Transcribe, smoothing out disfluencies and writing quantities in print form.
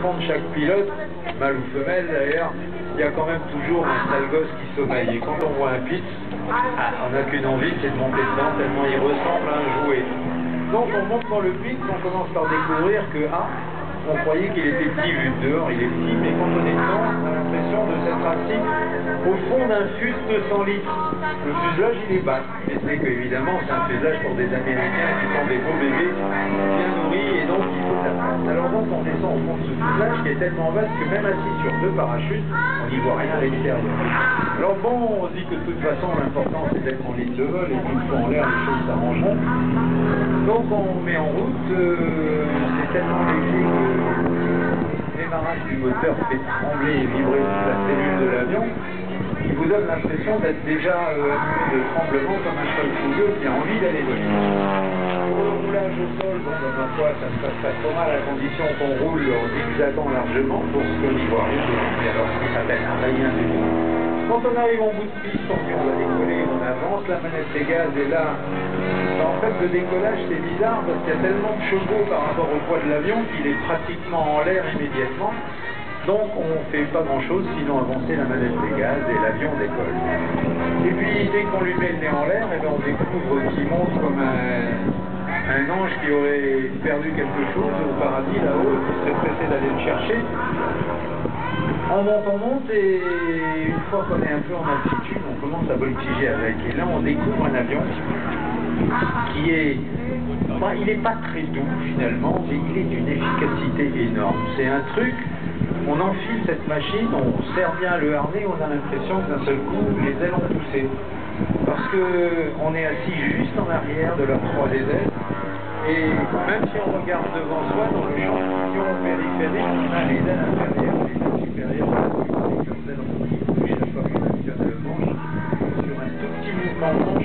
fond de chaque pilote, mâle ou femelle d'ailleurs, il y a quand même toujours un sale gosse qui sommeille. Et quand on voit un pitch, on n'a qu'une envie, c'est de monter dedans tellement il ressemble à un jouet. Donc on monte dans le pitch, on commence par découvrir que on croyait qu'il était petit vu de dehors, il est petit, mais quand on est dedans, on a l'impression de s'être assis au fond d'un fuste 100 litres. Le fuselage, il est bas. Et c'est qu'évidemment, c'est un fuselage pour des Américains qui sont des beaux bébés, bien nourris, et donc il faut de la place. Alors donc, on descend au fond de ce fuselage qui est tellement vaste que même assis sur 2 parachutes, on n'y voit rien à l'extérieur. Alors bon, on se dit que de toute façon, l'important c'est d'être en ligne de vol, et qu'une fois en l'air, les choses s'arrangeront. Donc on met en route, c'est tellement léger que le démarrage du moteur fait trembler et vibrer toute la cellule de l'avion, qui vous donne l'impression d'être déjà animé de tremblement comme un cheval fougueux qui a envie d'aller vite. Pour le roulage au sol, bon, dans ma foi, ça se passe pas trop mal à condition qu'on roule en zigzagant largement pour ce qu'on y voit rien. Mais alors, ça s'appelle rien du tout. Quand on arrive en bout de piste, on dit on va décoller, on avance, la manette des gaz est là. En fait, le décollage, c'est bizarre parce qu'il y a tellement de chevaux par rapport au poids de l'avion qu'il est pratiquement en l'air immédiatement. Donc, on ne fait pas grand-chose sinon avancer la manette des gaz et l'avion décolle. Et puis, dès qu'on lui met le nez en l'air, eh ben, on découvre qu'il monte comme un ange qui aurait perdu quelque chose au paradis là-haut, qui serait pressé d'aller le chercher. On monte et une fois qu'on est un peu en altitude, on commence à voltiger avec. Et là, on découvre un avion qui est... il n'est pas très doux finalement, mais il est d'une efficacité énorme. C'est un truc, on enfile cette machine, on serre bien le harnais, on a l'impression que d'un seul coup, les ailes ont poussé. Parce qu'on est assis juste en arrière de l'octroi des ailes. Et même si on regarde devant soi, dans le champignon périphérique, on a les ailes inférieures, les ailes supérieures, avec leurs ailes qui bougent chaque fois qu'on actionne le manche. Sur un tout petit mouvement de manche,